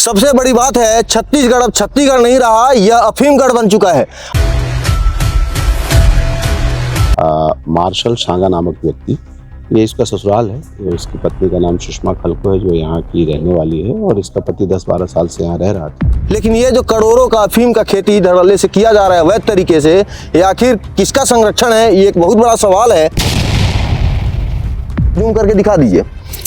सबसे बड़ी बात है, छत्तीसगढ़ अब छत्तीसगढ़ नहीं रहा, यह अफीमगढ़ बन चुका है। मार्शल शांगा नामक व्यक्ति, ये इसका ससुराल है। ये इसकी पत्नी का नाम सुषमा खलको है, जो यहाँ की रहने वाली है, और इसका पति 10-12 साल से यहाँ रह रहा था। लेकिन ये जो करोड़ों का अफीम का खेती धड़ल्ले से किया जा रहा है अवैध तरीके से, ये आखिर किसका संरक्षण है, ये एक बहुत बड़ा सवाल है। जूम करके दिखा दीजिए।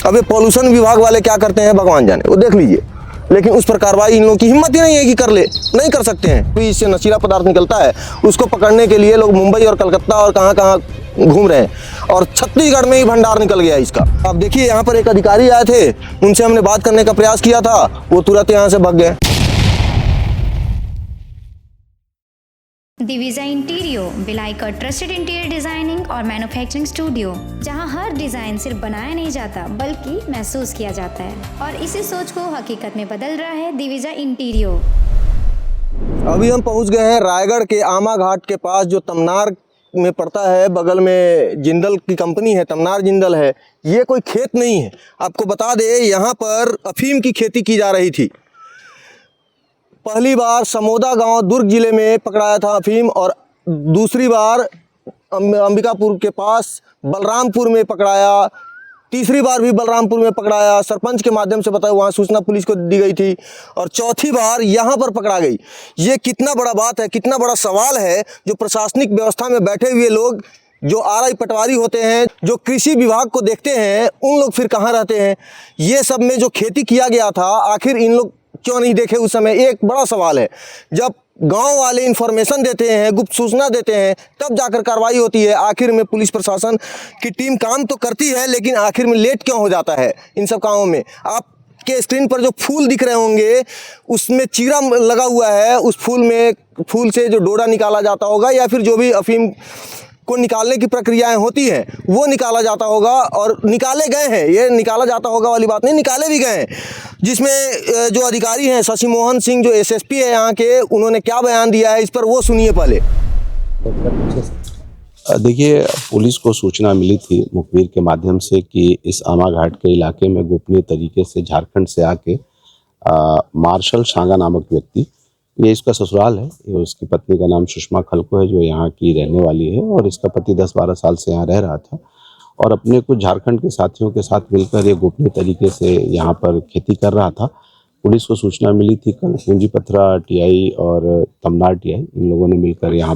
अब ये पॉल्यूशन विभाग वाले क्या करते हैं भगवान जाने, वो देख लीजिए। लेकिन उस पर कार्रवाई इन लोगों की हिम्मत ही नहीं है कि कर ले, नहीं कर सकते हैं। तो इससे नशीला पदार्थ निकलता है, उसको पकड़ने के लिए लोग मुंबई और कलकत्ता और कहाँ घूम रहे हैं, और छत्तीसगढ़ में ही भंडार निकल गया इसका। अब देखिए, यहाँ पर एक अधिकारी आए थे, उनसे हमने बात करने का प्रयास किया था, वो तुरंत यहाँ से भाग गए। दिविजा इंटीरियो भिलाई का ट्रस्टेड इंटीरियर डिजाइनिंग और मैन्युफैक्चरिंग स्टूडियो, जहां हर डिजाइन सिर्फ बनाया नहीं जाता बल्कि महसूस किया जाता है, और इसी सोच को हकीकत में बदल रहा है दिविजा इंटीरियो। अभी हम पहुंच गए हैं रायगढ़ के आमा घाट के पास, जो तमनार में पड़ता है। बगल में जिंदल की कंपनी है, तमनार जिंदल है। ये कोई खेत नहीं है। आपको बता दें, यहाँ पर अफीम की खेती की जा रही थी। पहली बार समोदा गांव दुर्ग जिले में पकड़ाया था अफीम, और दूसरी बार अंबिकापुर के पास बलरामपुर में पकड़ाया, तीसरी बार भी बलरामपुर में पकड़ाया। सरपंच के माध्यम से बताया, वहाँ सूचना पुलिस को दी गई थी, और चौथी बार यहाँ पर पकड़ा गई। ये कितना बड़ा बात है, कितना बड़ा सवाल है। जो प्रशासनिक व्यवस्था में बैठे हुए लोग, जो आरआई पटवारी होते हैं, जो कृषि विभाग को देखते हैं, उन लोग फिर कहाँ रहते हैं? ये सब में जो खेती किया गया था, आखिर इन लोग क्यों नहीं देखे उस समय? एक बड़ा सवाल है। जब गांव वाले इन्फॉर्मेशन देते हैं, गुप्त सूचना देते हैं, तब जाकर कार्रवाई होती है। आखिर में पुलिस प्रशासन की टीम काम तो करती है, लेकिन आखिर में लेट क्यों हो जाता है इन सब कामों में? आप के स्क्रीन पर जो फूल दिख रहे होंगे, उसमें चीरा लगा हुआ है। उस फूल से जो डोरा निकाला जाता होगा, या फिर जो भी अफीम को निकालने की प्रक्रियाएं होती हैं, वो निकाला जाता होगा, और निकाले गए हैं। ये निकाला जाता होगा वाली बात नहीं, निकाले भी गए हैं। जिसमें जो अधिकारी हैं, शशि मोहन सिंह, जो एसएसपी है यहाँ के, उन्होंने क्या बयान दिया है इस पर, वो सुनिए पहले। देखिए, पुलिस को सूचना मिली थी मुखबिर के माध्यम से कि इस आमा घाट के इलाके में गोपनीय तरीके से झारखंड से आके मार्शल शांगा नामक व्यक्ति, ये इसका ससुराल है। ये उसकी पत्नी का नाम सुषमा खलको है, जो यहाँ की रहने वाली है, और इसका पति 10-12 साल से यहाँ रह रहा था, और अपने कुछ झारखंड के साथियों के साथ मिलकर ये गोपनीय तरीके से यहाँ पर खेती कर रहा था। पुलिस को सूचना मिली थी कल। पूंजी पथरा टीआई और तमनार टीआई, इन लोगों ने मिलकर यहाँ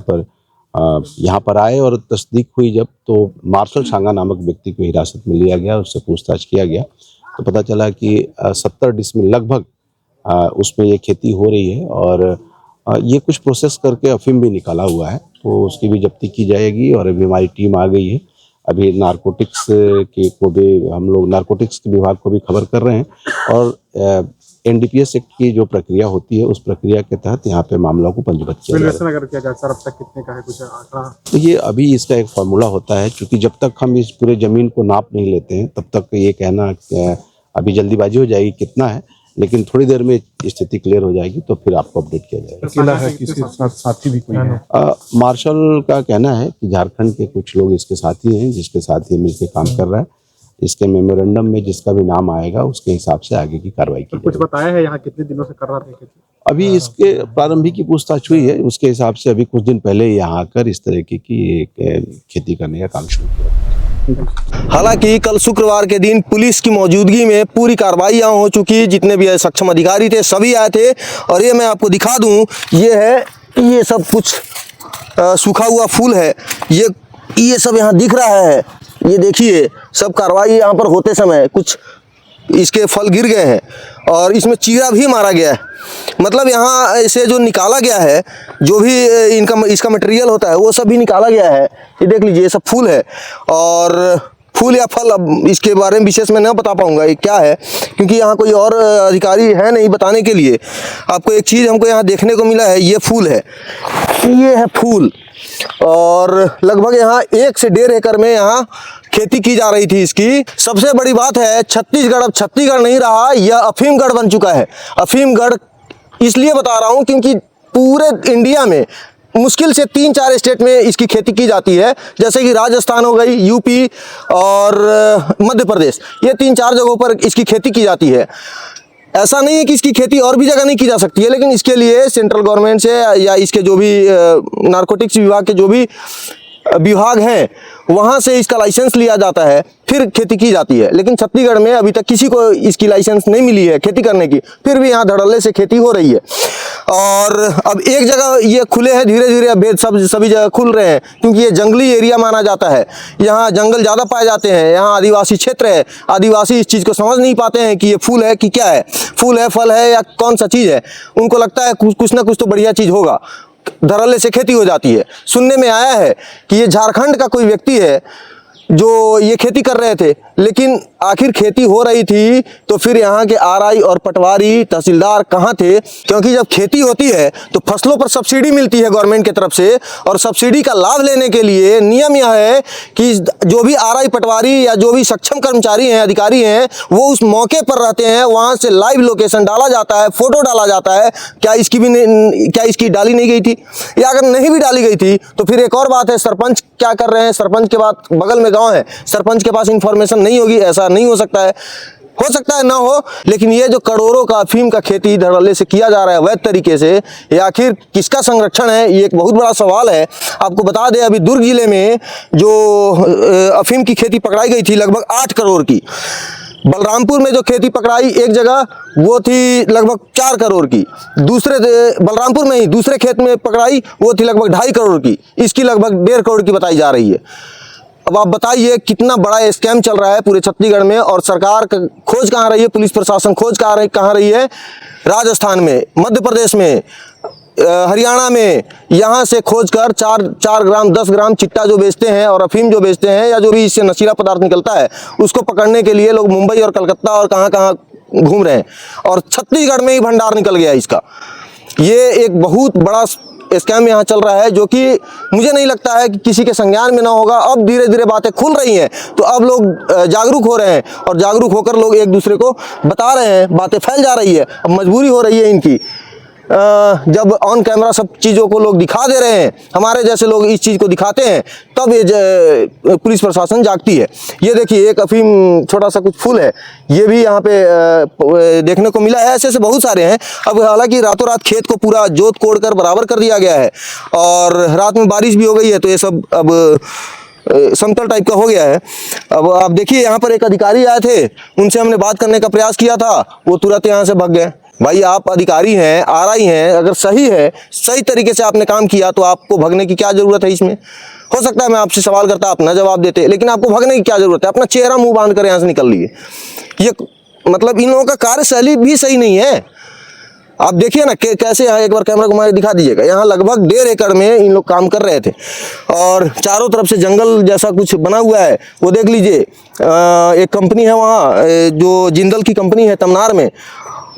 पर आए, और तस्दीक हुई जब, तो मार्शल शांगा नामक व्यक्ति को हिरासत में लिया गया, उससे पूछताछ किया गया, तो पता चला कि 70 डिसमिल लगभग उसमें ये खेती हो रही है, और ये कुछ प्रोसेस करके अफीम भी निकाला हुआ है, तो उसकी भी जब्ती की जाएगी। और अभी हमारी टीम आ गई है। अभी नारकोटिक्स के विभाग को भी खबर कर रहे हैं, और एनडीपीएस एक्ट की जो प्रक्रिया होती है, उस प्रक्रिया के तहत यहाँ पे मामला को पंजीबद्ध किया जाएगा। अगर किया जाए सर, अब तक कितने का है कुछ आंकड़ा? तो ये अभी इसका एक फार्मूला होता है, क्योंकि जब तक हम इस पूरे जमीन को नाप नहीं लेते हैं, तब तक ये कहना अभी जल्दीबाजी हो जाएगी कितना है, लेकिन थोड़ी देर में स्थिति क्लियर हो जाएगी, तो फिर आपको अपडेट किया जाएगा। अकेला है, किसी साथी भी कोई है? मार्शल का कहना है कि झारखंड के कुछ लोग इसके साथी हैं, जिसके साथ ये मिलकर काम कर रहा है। इसके मेमोरेंडम में जिसका भी नाम आएगा, उसके हिसाब से आगे की कार्रवाई की कुछ बताया है यहाँ कितने दिनों से कर रहा था? अभी इसके प्रारंभिक की पूछताछ हुई है, उसके हिसाब से अभी कुछ दिन पहले यहाँ आकर इस तरह की खेती करने का काम शुरू किया। हालांकि कल शुक्रवार के दिन पुलिस की मौजूदगी में पूरी कार्रवाई यहाँ हो चुकी। जितने भी सक्षम अधिकारी थे, सभी आए थे, और ये मैं आपको दिखा दूँ, ये सब कुछ सूखा हुआ फूल है। ये सब यहाँ दिख रहा है। ये देखिए, सब कार्रवाई यहाँ पर होते समय कुछ इसके फल गिर गए हैं, और इसमें चीरा भी मारा गया है। मतलब यहाँ इसे जो निकाला गया है, जो भी इसका मटेरियल होता है, वो सब भी निकाला गया है। ये देख लीजिए, ये सब फूल है, और फूल या फल, अब इसके बारे में विशेष मैं नहीं बता पाऊँगा ये क्या है, क्योंकि यहाँ कोई और अधिकारी है नहीं बताने के लिए। आपको एक चीज़ हमको यहाँ देखने को मिला है, ये फूल है, ये है फूल, और लगभग यहाँ 1 से 1.5 एकड़ में यहाँ खेती की जा रही थी इसकी। सबसे बड़ी बात है, छत्तीसगढ़ अब छत्तीसगढ़ नहीं रहा, यह अफीमगढ़ बन चुका है। अफीमगढ़ इसलिए बता रहा हूँ क्योंकि पूरे इंडिया में मुश्किल से 3-4 स्टेट में इसकी खेती की जाती है, जैसे कि राजस्थान हो गई, यूपी और मध्य प्रदेश, ये 3-4 जगहों पर इसकी खेती की जाती है। ऐसा नहीं है कि इसकी खेती और भी जगह नहीं की जा सकती है, लेकिन इसके लिए सेंट्रल गवर्नमेंट से या इसके जो भी नारकोटिक्स विभाग के जो भी विभाग हैं वहाँ से इसका लाइसेंस लिया जाता है, फिर खेती की जाती है। लेकिन छत्तीसगढ़ में अभी तक किसी को इसकी लाइसेंस नहीं मिली है खेती करने की, फिर भी यहाँ धड़ल्ले से खेती हो रही है। और अब एक जगह ये खुले हैं, धीरे धीरे अब सभी जगह खुल रहे हैं, क्योंकि ये जंगली एरिया माना जाता है, यहाँ जंगल ज़्यादा पाए जाते हैं, यहाँ आदिवासी क्षेत्र है। आदिवासी इस चीज़ को समझ नहीं पाते हैं कि ये फूल है कि क्या है, फूल है, फल है या कौन सा चीज़ है। उनको लगता है कुछ ना कुछ तो बढ़िया चीज़ होगा, धड़ल्ले से खेती हो जाती है। सुनने में आया है कि ये झारखंड का कोई व्यक्ति है जो ये खेती कर रहे थे, लेकिन आखिर खेती हो रही थी तो फिर यहाँ के आरआई और पटवारी तहसीलदार कहाँ थे? क्योंकि जब खेती होती है तो फसलों पर सब्सिडी मिलती है गवर्नमेंट की तरफ से, और सब्सिडी का लाभ लेने के लिए नियम यह है कि जो भी आरआई पटवारी या जो भी सक्षम कर्मचारी हैं, अधिकारी हैं, वो उस मौके पर रहते हैं। वहाँ से लाइव लोकेशन डाला जाता है, फोटो डाला जाता है। क्या इसकी डाली नहीं गई थी, या अगर नहीं भी डाली गई थी तो फिर एक और बात है, सरपंच क्या कर रहे हैं? सरपंच के बाद बगल में गाँव है, सरपंच के पास इंफॉर्मेशन नहीं होगी? ऐसा नहीं हो सकता है ना हो। लेकिन ये जो करोड़ों का अफीम का खेती धड़ल्ले से किया जा रहा है वैध तरीके से, ये आखिर किसका संरक्षण है? ये एक बहुत बड़ा सवाल है। आपको बता दें, अभी दुर्ग जिले में जो अफीम की खेती पकड़ाई गई थी लगभग 8 करोड़ की। बलरामपुर में जो खेती पकड़ाई एक जगह वो थी लगभग 4 करोड़ की। दूसरे बलरामपुर में ही दूसरे खेत में पकड़ाई वो थी लगभग 2.5 करोड़ की। इसकी लगभग 1.5 करोड़ की बताई जा रही है। अब आप बताइए कितना बड़ा स्कैम चल रहा है पूरे छत्तीसगढ़ में, और सरकार खोज कहाँ रही है? पुलिस प्रशासन खोज कहाँ रही है? राजस्थान में, मध्य प्रदेश में, हरियाणा में, यहाँ से खोज कर 4 ग्राम 10 ग्राम चिट्टा जो बेचते हैं और अफीम जो बेचते हैं या जो भी इससे नशीला पदार्थ निकलता है उसको पकड़ने के लिए लोग मुंबई और कलकत्ता और कहाँ घूम रहे हैं, और छत्तीसगढ़ में ही भंडार निकल गया इसका। ये एक बहुत बड़ा स्कैम यहाँ चल रहा है, जो कि मुझे नहीं लगता है कि किसी के संज्ञान में ना होगा। अब धीरे धीरे बातें खुल रही हैं तो अब लोग जागरूक हो रहे हैं, और जागरूक होकर लोग एक दूसरे को बता रहे हैं, बातें फैल जा रही है। अब मजबूरी हो रही है इनकी, जब ऑन कैमरा सब चीज़ों को लोग दिखा दे रहे हैं, हमारे जैसे लोग इस चीज़ को दिखाते हैं, तब ये पुलिस प्रशासन जागती है। ये देखिए, एक अफीम छोटा सा कुछ फूल है, ये भी यहाँ पे देखने को मिला है। ऐसे बहुत सारे हैं। अब हालांकि रातों रात खेत को पूरा जोत कोड़ कर बराबर कर दिया गया है, और रात में बारिश भी हो गई है तो ये सब अब समतल टाइप का हो गया है। अब आप देखिए, यहाँ पर एक अधिकारी आए थे, उनसे हमने बात करने का प्रयास किया था, वो तुरंत यहाँ से भाग गए। भाई, आप अधिकारी हैं, आरआई हैं, अगर सही है, सही तरीके से आपने काम किया तो आपको भागने की क्या ज़रूरत है? इसमें हो सकता है मैं आपसे सवाल करता, आप ना जवाब देते, लेकिन आपको भागने की क्या ज़रूरत है? अपना चेहरा मुंह बांध कर यहाँ से निकल लिए। ये मतलब इन लोगों का कार्यशैली भी सही नहीं है। आप देखिए ना कैसे, यहाँ एक बार कैमरा घुमा के दिखा दीजिएगा, यहाँ लगभग 1.5 एकड़ में इन लोग काम कर रहे थे, और चारों तरफ से जंगल जैसा कुछ बना हुआ है। वो देख लीजिए, एक कंपनी है वहाँ, जो जिंदल की कंपनी है तमनार में,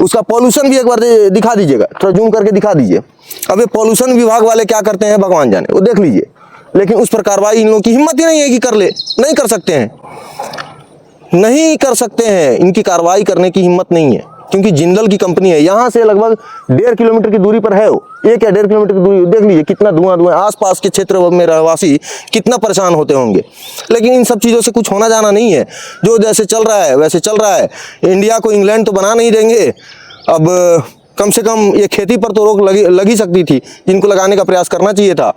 उसका पॉल्यूशन भी एक बार दिखा दीजिएगा, थोड़ा जूम करके दिखा दीजिए। अब ये पॉल्यूशन विभाग वाले क्या करते हैं भगवान जाने, वो देख लीजिए। लेकिन उस पर कार्रवाई इन लोगों की हिम्मत ही नहीं है कि कर ले, नहीं कर सकते हैं, नहीं कर सकते हैं, इनकी कार्रवाई करने की हिम्मत नहीं है, क्योंकि जिंदल की कंपनी है। यहाँ से लगभग 1.5 किलोमीटर की दूरी पर है वो, 1 या 1.5 किलोमीटर की दूरी। देख लीजिए कितना धुआं, आसपास के क्षेत्र में रहवासी कितना परेशान होते होंगे। लेकिन इन सब चीज़ों से कुछ होना जाना नहीं है, जो जैसे चल रहा है वैसे चल रहा है। इंडिया को इंग्लैंड तो बना नहीं देंगे। अब कम से कम ये खेती पर तो रोक लगी सकती थी, जिनको लगाने का प्रयास करना चाहिए था।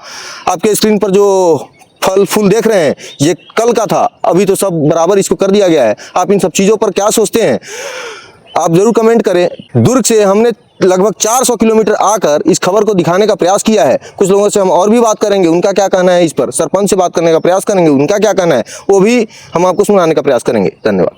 आपके स्क्रीन पर जो फल फूल देख रहे हैं, ये कल का था, अभी तो सब बराबर इसको कर दिया गया है। आप इन सब चीज़ों पर क्या सोचते हैं, आप जरूर कमेंट करें। दुर्ग से हमने लगभग 400 किलोमीटर आकर इस खबर को दिखाने का प्रयास किया है। कुछ लोगों से हम और भी बात करेंगे, उनका क्या कहना है इस पर। सरपंच से बात करने का प्रयास करेंगे, उनका क्या कहना है वो भी हम आपको सुनाने का प्रयास करेंगे। धन्यवाद।